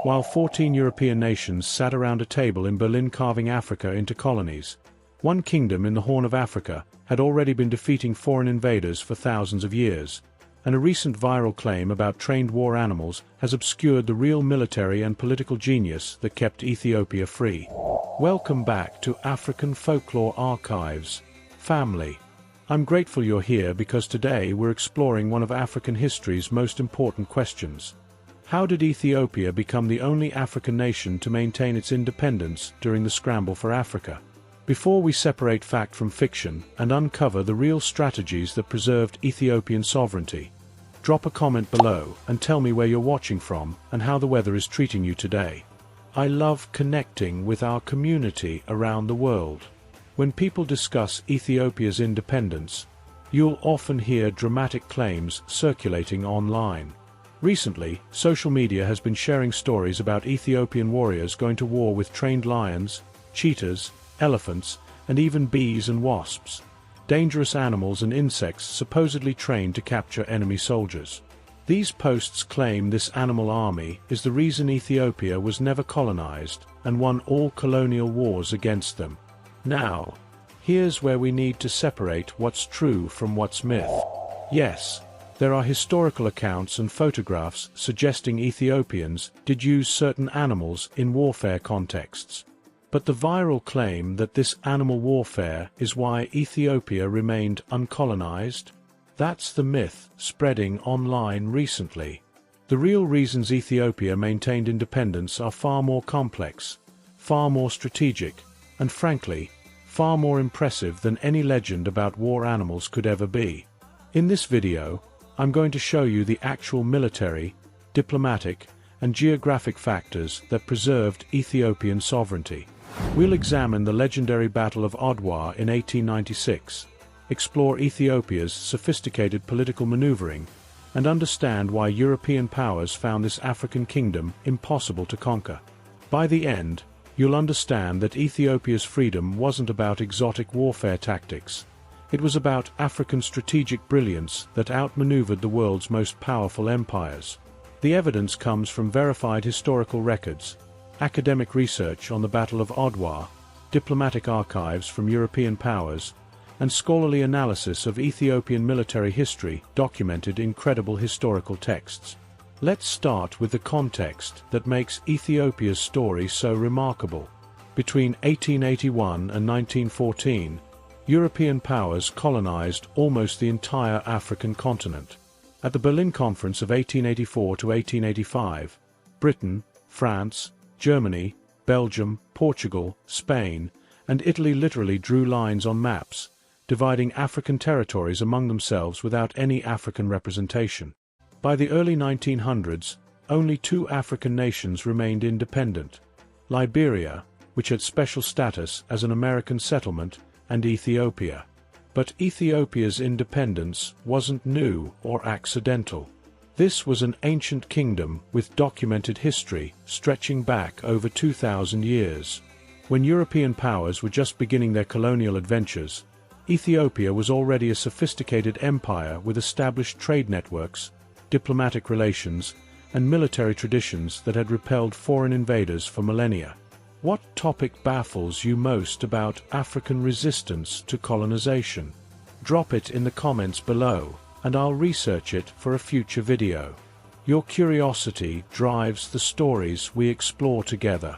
While 14 European nations sat around a table in Berlin carving Africa into colonies, one kingdom in the Horn of Africa had already been defeating foreign invaders for thousands of years, and a recent viral claim about trained war animals has obscured the real military and political genius that kept Ethiopia free. Welcome back to African Folklore Archives, family. I'm grateful you're here because today we're exploring one of African history's most important questions. How did Ethiopia become the only African nation to maintain its independence during the scramble for Africa? Before we separate fact from fiction and uncover the real strategies that preserved Ethiopian sovereignty, drop a comment below and tell me where you're watching from and how the weather is treating you today. I love connecting with our community around the world. When people discuss Ethiopia's independence, you'll often hear dramatic claims circulating online. Recently, social media has been sharing stories about Ethiopian warriors going to war with trained lions, cheetahs, elephants, and even bees and wasps, dangerous animals and insects supposedly trained to capture enemy soldiers. These posts claim this animal army is the reason Ethiopia was never colonized and won all colonial wars against them. Now, here's where we need to separate what's true from what's myth. Yes, there are historical accounts and photographs suggesting Ethiopians did use certain animals in warfare contexts. But the viral claim that this animal warfare is why Ethiopia remained uncolonized? That's the myth spreading online recently. The real reasons Ethiopia maintained independence are far more complex, far more strategic, and frankly, far more impressive than any legend about war animals could ever be. In this video, I'm going to show you the actual military, diplomatic, and geographic factors that preserved Ethiopian sovereignty. We'll examine the legendary Battle of Adwa in 1896, explore Ethiopia's sophisticated political maneuvering, and understand why European powers found this African kingdom impossible to conquer. By the end, you'll understand that Ethiopia's freedom wasn't about exotic warfare tactics. It was about African strategic brilliance that outmaneuvered the world's most powerful empires. The evidence comes from verified historical records, academic research on the Battle of Adwa, diplomatic archives from European powers, and scholarly analysis of Ethiopian military history documented in credible historical texts. Let's start with the context that makes Ethiopia's story so remarkable. Between 1881 and 1914, European powers colonized almost the entire African continent. At the Berlin Conference of 1884 to 1885, Britain, France, Germany, Belgium, Portugal, Spain, and Italy literally drew lines on maps, dividing African territories among themselves without any African representation. By the early 1900s, only two African nations remained independent: Liberia, which had special status as an American settlement, and Ethiopia. But Ethiopia's independence wasn't new or accidental. This was an ancient kingdom with documented history stretching back over 2,000 years. When European powers were just beginning their colonial adventures, Ethiopia was already a sophisticated empire with established trade networks, diplomatic relations, and military traditions that had repelled foreign invaders for millennia. What topic baffles you most about African resistance to colonization? Drop it in the comments below, and I'll research it for a future video. Your curiosity drives the stories we explore together.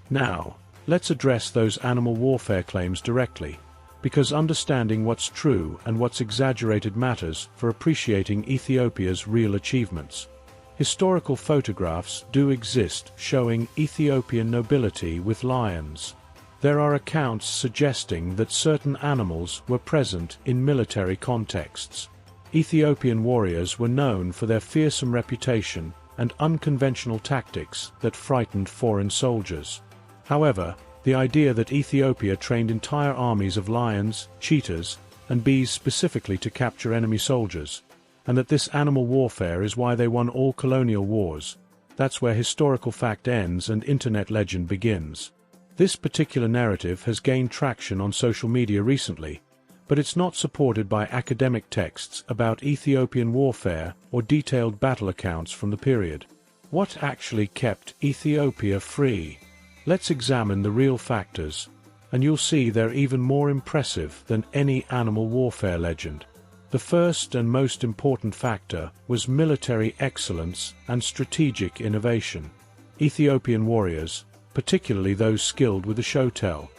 Now, let's address those animal warfare claims directly, because understanding what's true and what's exaggerated matters for appreciating Ethiopia's real achievements. Historical photographs do exist showing Ethiopian nobility with lions. There are accounts suggesting that certain animals were present in military contexts. Ethiopian warriors were known for their fearsome reputation and unconventional tactics that frightened foreign soldiers. However, the idea that Ethiopia trained entire armies of lions, cheetahs, and bees specifically to capture enemy soldiers, and that this animal warfare is why they won all colonial wars, that's where historical fact ends and internet legend begins. This particular narrative has gained traction on social media recently, but it's not supported by academic texts about Ethiopian warfare or detailed battle accounts from the period. What actually kept Ethiopia free? Let's examine the real factors, and you'll see they're even more impressive than any animal warfare legend. The first and most important factor was military excellence and strategic innovation. Ethiopian warriors, particularly those skilled with the Shotel,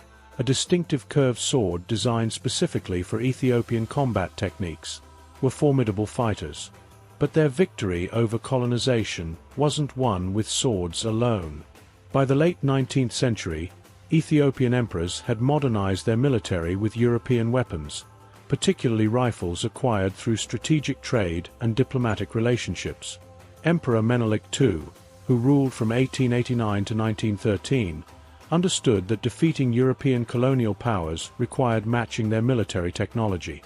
a distinctive curved sword designed specifically for Ethiopian combat techniques, were formidable fighters. But their victory over colonization wasn't won with swords alone. By the late 19th century, Ethiopian emperors had modernized their military with European weapons, particularly rifles acquired through strategic trade and diplomatic relationships. Emperor Menelik II, who ruled from 1889 to 1913, understood that defeating European colonial powers required matching their military technology.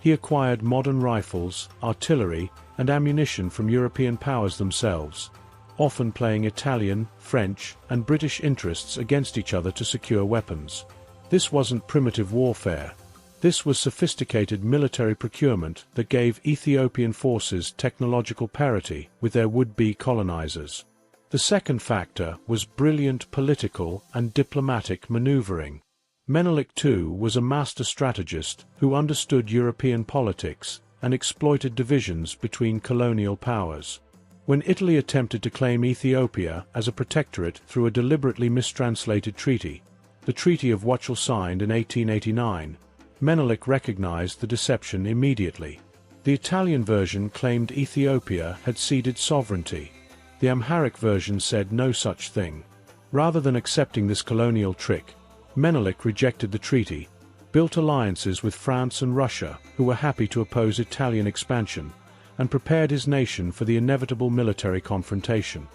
He acquired modern rifles, artillery, and ammunition from European powers themselves, often playing Italian, French, and British interests against each other to secure weapons. This wasn't primitive warfare. This was sophisticated military procurement that gave Ethiopian forces technological parity with their would-be colonizers. The second factor was brilliant political and diplomatic maneuvering. Menelik II was a master strategist who understood European politics and exploited divisions between colonial powers. When Italy attempted to claim Ethiopia as a protectorate through a deliberately mistranslated treaty, the Treaty of Wuchale signed in 1889, Menelik recognized the deception immediately. The Italian version claimed Ethiopia had ceded sovereignty. The Amharic version said no such thing. Rather than accepting this colonial trick, Menelik rejected the treaty, built alliances with France and Russia, who were happy to oppose Italian expansion, and prepared his nation for the inevitable military confrontation.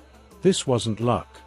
This wasn't luck.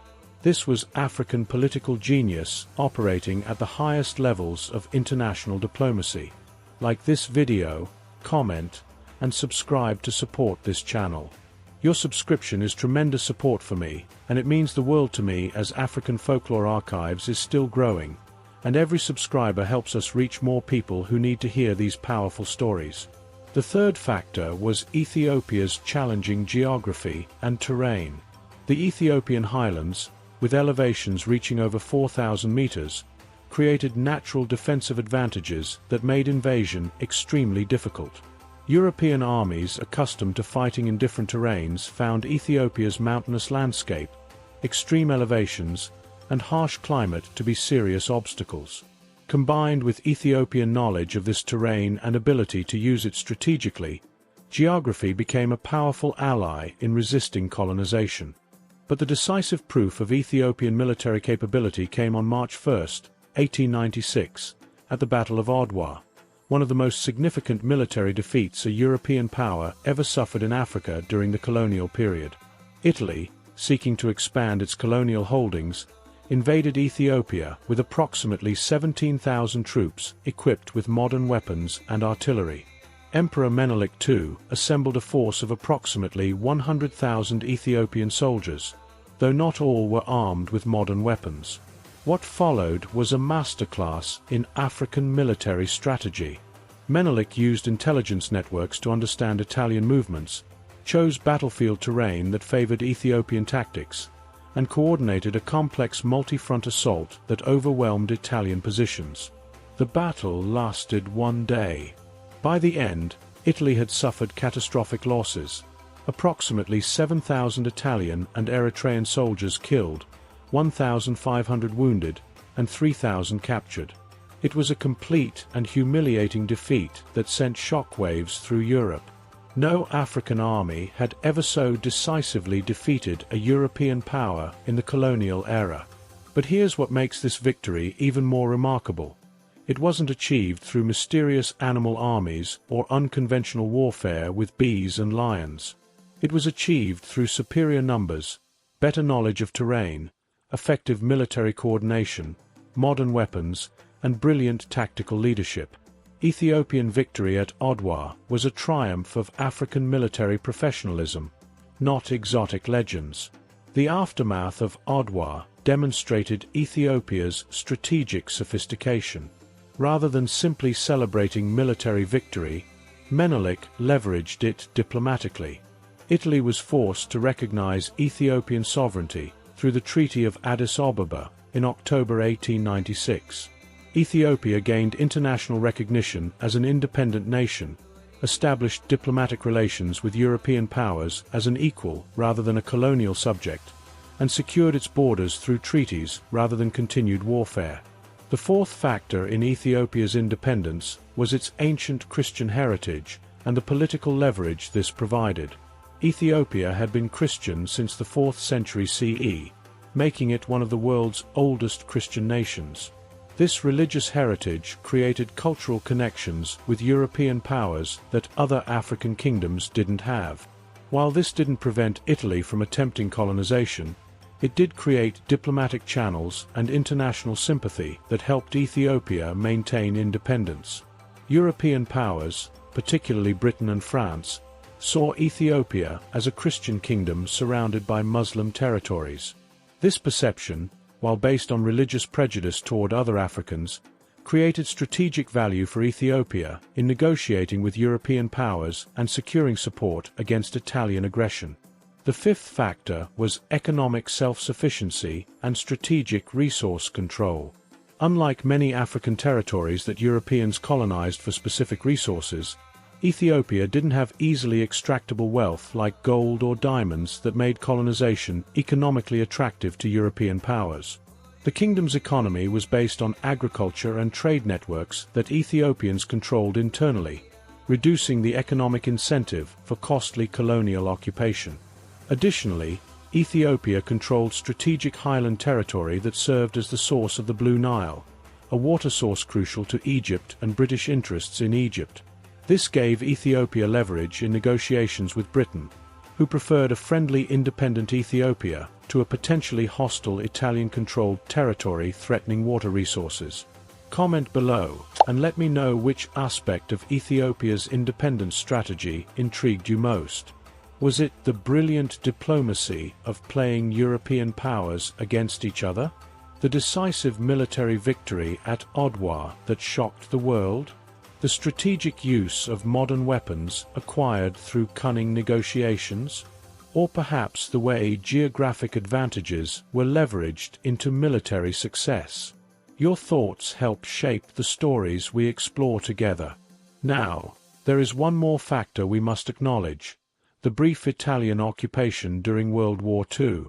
This was African political genius operating at the highest levels of international diplomacy. Like this video, comment, and subscribe to support this channel. Your subscription is tremendous support for me, and it means the world to me as African Folklore Archives is still growing, and every subscriber helps us reach more people who need to hear these powerful stories. The third factor was Ethiopia's challenging geography and terrain. The Ethiopian Highlands, with elevations reaching over 4,000 meters, created natural defensive advantages that made invasion extremely difficult. European armies accustomed to fighting in different terrains found Ethiopia's mountainous landscape, extreme elevations, and harsh climate to be serious obstacles. Combined with Ethiopian knowledge of this terrain and ability to use it strategically, geography became a powerful ally in resisting colonization. But the decisive proof of Ethiopian military capability came on March 1, 1896, at the Battle of Adwa, one of the most significant military defeats a European power ever suffered in Africa during the colonial period. Italy, seeking to expand its colonial holdings, invaded Ethiopia with approximately 17,000 troops equipped with modern weapons and artillery. Emperor Menelik II assembled a force of approximately 100,000 Ethiopian soldiers, though not all were armed with modern weapons. What followed was a masterclass in African military strategy. Menelik used intelligence networks to understand Italian movements, chose battlefield terrain that favored Ethiopian tactics, and coordinated a complex multi-front assault that overwhelmed Italian positions. The battle lasted one day. By the end, Italy had suffered catastrophic losses. Approximately 7,000 Italian and Eritrean soldiers killed, 1,500 wounded, and 3,000 captured. It was a complete and humiliating defeat that sent shockwaves through Europe. No African army had ever so decisively defeated a European power in the colonial era. But here's what makes this victory even more remarkable. It wasn't achieved through mysterious animal armies or unconventional warfare with bees and lions. It was achieved through superior numbers, better knowledge of terrain, effective military coordination, modern weapons, and brilliant tactical leadership. Ethiopian victory at Adwa was a triumph of African military professionalism, not exotic legends. The aftermath of Adwa demonstrated Ethiopia's strategic sophistication. Rather than simply celebrating military victory, Menelik leveraged it diplomatically. Italy was forced to recognize Ethiopian sovereignty through the Treaty of Addis Ababa in October 1896. Ethiopia gained international recognition as an independent nation, established diplomatic relations with European powers as an equal rather than a colonial subject, and secured its borders through treaties rather than continued warfare. The fourth factor in Ethiopia's independence was its ancient Christian heritage and the political leverage this provided. Ethiopia had been Christian since the 4th century CE, making it one of the world's oldest Christian nations. This religious heritage created cultural connections with European powers that other African kingdoms didn't have. While this didn't prevent Italy from attempting colonization, it did create diplomatic channels and international sympathy that helped Ethiopia maintain independence. European powers, particularly Britain and France, saw Ethiopia as a Christian kingdom surrounded by Muslim territories. This perception, while based on religious prejudice toward other Africans, created strategic value for Ethiopia in negotiating with European powers and securing support against Italian aggression. The fifth factor was economic self-sufficiency and strategic resource control. Unlike many African territories that Europeans colonized for specific resources, Ethiopia didn't have easily extractable wealth like gold or diamonds that made colonization economically attractive to European powers. The kingdom's economy was based on agriculture and trade networks that Ethiopians controlled internally, reducing the economic incentive for costly colonial occupation. Additionally, Ethiopia controlled strategic highland territory that served as the source of the Blue Nile, a water source crucial to Egypt and British interests in Egypt. This gave Ethiopia leverage in negotiations with Britain, who preferred a friendly independent Ethiopia to a potentially hostile Italian-controlled territory threatening water resources. Comment below, and let me know which aspect of Ethiopia's independence strategy intrigued you most. Was it the brilliant diplomacy of playing European powers against each other? The decisive military victory at Adwa that shocked the world? The strategic use of modern weapons acquired through cunning negotiations? Or perhaps the way geographic advantages were leveraged into military success? Your thoughts help shape the stories we explore together. Now, there is one more factor we must acknowledge: the brief Italian occupation during World War II.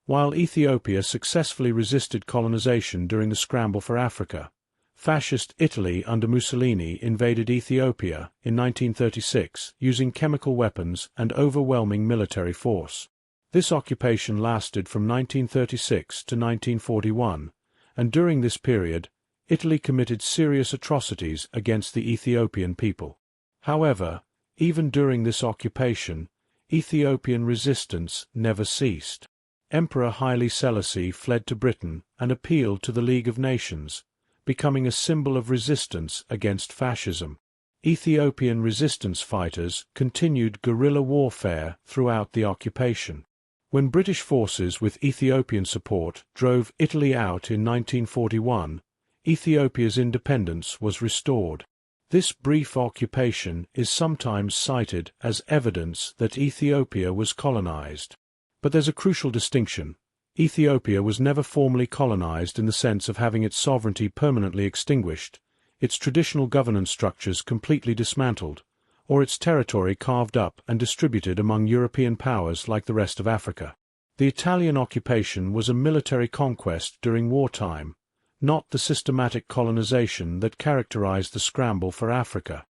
While Ethiopia successfully resisted colonization during the scramble for Africa, Fascist Italy under Mussolini invaded Ethiopia in 1936 using chemical weapons and overwhelming military force. This occupation lasted from 1936 to 1941, and during this period, Italy committed serious atrocities against the Ethiopian people. However, even during this occupation, Ethiopian resistance never ceased. Emperor Haile Selassie fled to Britain and appealed to the League of Nations, becoming a symbol of resistance against fascism. Ethiopian resistance fighters continued guerrilla warfare throughout the occupation. When British forces with Ethiopian support drove Italy out in 1941, Ethiopia's independence was restored. This brief occupation is sometimes cited as evidence that Ethiopia was colonized. But there's a crucial distinction. Ethiopia was never formally colonized in the sense of having its sovereignty permanently extinguished, its traditional governance structures completely dismantled, or its territory carved up and distributed among European powers like the rest of Africa. The Italian occupation was a military conquest during wartime, not the systematic colonization that characterized the scramble for Africa.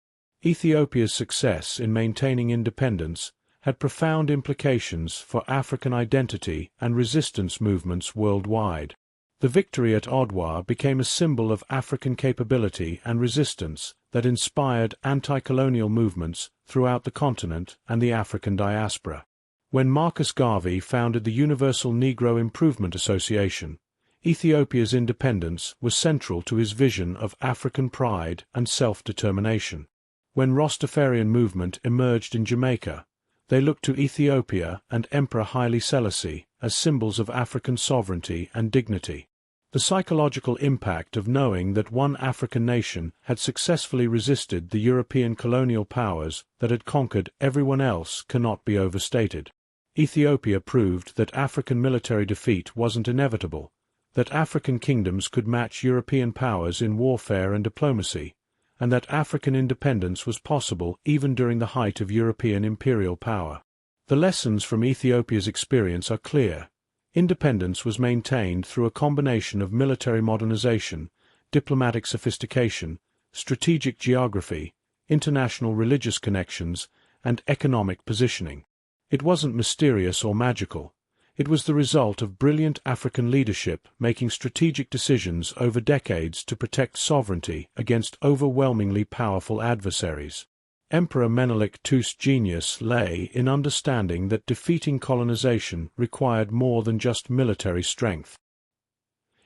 Ethiopia's success in maintaining independence had profound implications for African identity and resistance movements worldwide. The victory at Adwa became a symbol of African capability and resistance that inspired anti-colonial movements throughout the continent and the African diaspora. When Marcus Garvey founded the Universal Negro Improvement Association, Ethiopia's independence was central to his vision of African pride and self-determination. When Rastafarian movement emerged in Jamaica, they looked to Ethiopia and Emperor Haile Selassie as symbols of African sovereignty and dignity. The psychological impact of knowing that one African nation had successfully resisted the European colonial powers that had conquered everyone else cannot be overstated. Ethiopia proved that African military defeat wasn't inevitable, that African kingdoms could match European powers in warfare and diplomacy, and that African independence was possible even during the height of European imperial power. The lessons from Ethiopia's experience are clear. Independence was maintained through a combination of military modernization, diplomatic sophistication, strategic geography, international religious connections, and economic positioning. It wasn't mysterious or magical. It was the result of brilliant African leadership making strategic decisions over decades to protect sovereignty against overwhelmingly powerful adversaries. Emperor Menelik II's genius lay in understanding that defeating colonization required more than just military strength.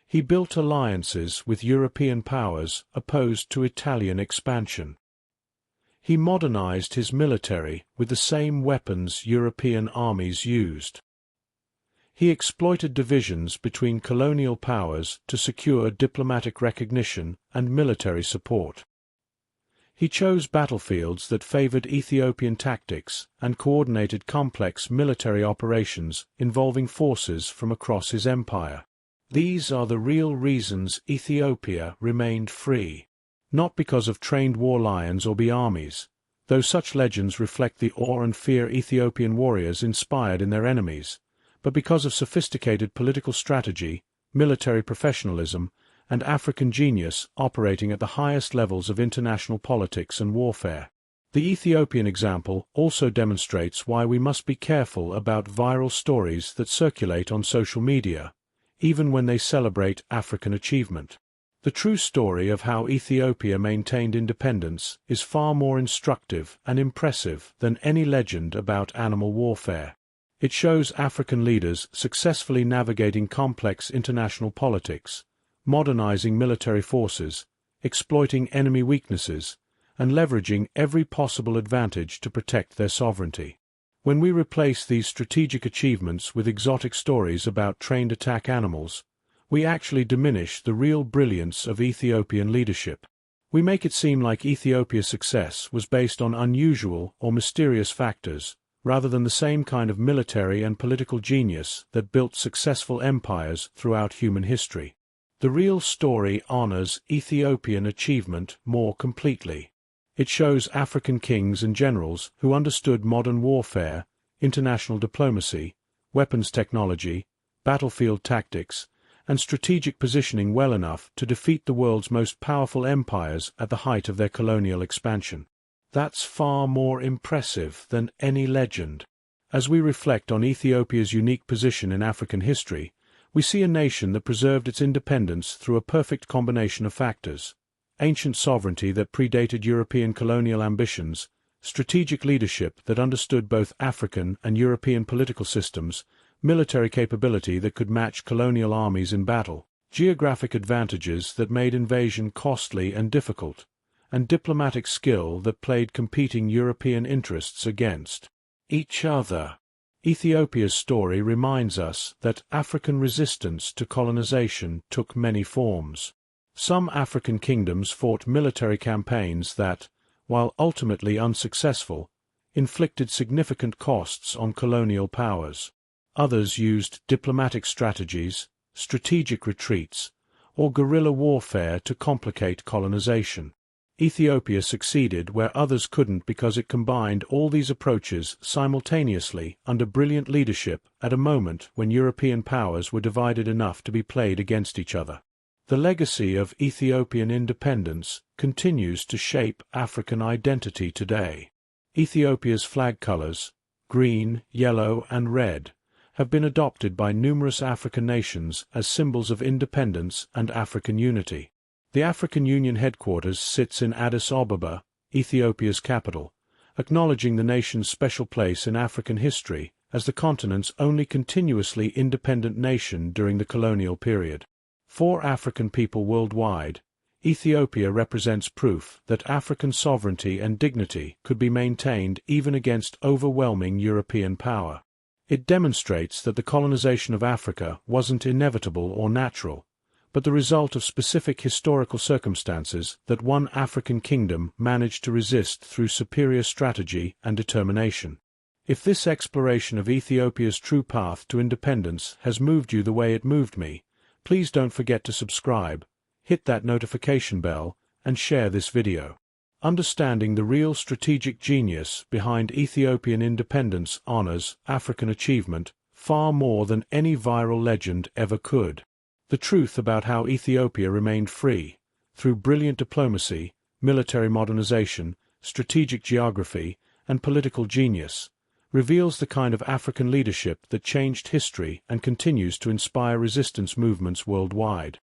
He built alliances with European powers opposed to Italian expansion. He modernized his military with the same weapons European armies used. He exploited divisions between colonial powers to secure diplomatic recognition and military support. He chose battlefields that favored Ethiopian tactics and coordinated complex military operations involving forces from across his empire. These are the real reasons Ethiopia remained free. Not because of trained war lions or bee armies, though such legends reflect the awe and fear Ethiopian warriors inspired in their enemies, but because of sophisticated political strategy, military professionalism, and African genius operating at the highest levels of international politics and warfare. The Ethiopian example also demonstrates why we must be careful about viral stories that circulate on social media, even when they celebrate African achievement. The true story of how Ethiopia maintained independence is far more instructive and impressive than any legend about animal warfare. It shows African leaders successfully navigating complex international politics, modernizing military forces, exploiting enemy weaknesses, and leveraging every possible advantage to protect their sovereignty. When we replace these strategic achievements with exotic stories about trained attack animals, we actually diminish the real brilliance of Ethiopian leadership. We make it seem like Ethiopia's success was based on unusual or mysterious factors, rather than the same kind of military and political genius that built successful empires throughout human history. The real story honors Ethiopian achievement more completely. It shows African kings and generals who understood modern warfare, international diplomacy, weapons technology, battlefield tactics, and strategic positioning well enough to defeat the world's most powerful empires at the height of their colonial expansion. That's far more impressive than any legend. As we reflect on Ethiopia's unique position in African history, we see a nation that preserved its independence through a perfect combination of factors: ancient sovereignty that predated European colonial ambitions, strategic leadership that understood both African and European political systems, military capability that could match colonial armies in battle, geographic advantages that made invasion costly and difficult, and diplomatic skill that played competing European interests against each other. Ethiopia's story reminds us that African resistance to colonization took many forms. Some African kingdoms fought military campaigns that, while ultimately unsuccessful, inflicted significant costs on colonial powers. Others used diplomatic strategies, strategic retreats, or guerrilla warfare to complicate colonization. Ethiopia succeeded where others couldn't because it combined all these approaches simultaneously under brilliant leadership at a moment when European powers were divided enough to be played against each other. The legacy of Ethiopian independence continues to shape African identity today. Ethiopia's flag colors, green, yellow, and red, have been adopted by numerous African nations as symbols of independence and African unity. The African Union headquarters sits in Addis Ababa, Ethiopia's capital, acknowledging the nation's special place in African history as the continent's only continuously independent nation during the colonial period. For African people worldwide, Ethiopia represents proof that African sovereignty and dignity could be maintained even against overwhelming European power. It demonstrates that the colonization of Africa wasn't inevitable or natural, but the result of specific historical circumstances that one African kingdom managed to resist through superior strategy and determination. If this exploration of Ethiopia's true path to independence has moved you the way it moved me, please don't forget to subscribe, hit that notification bell, and share this video. Understanding the real strategic genius behind Ethiopian independence honors African achievement far more than any viral legend ever could. The truth about how Ethiopia remained free, through brilliant diplomacy, military modernization, strategic geography, and political genius, reveals the kind of African leadership that changed history and continues to inspire resistance movements worldwide.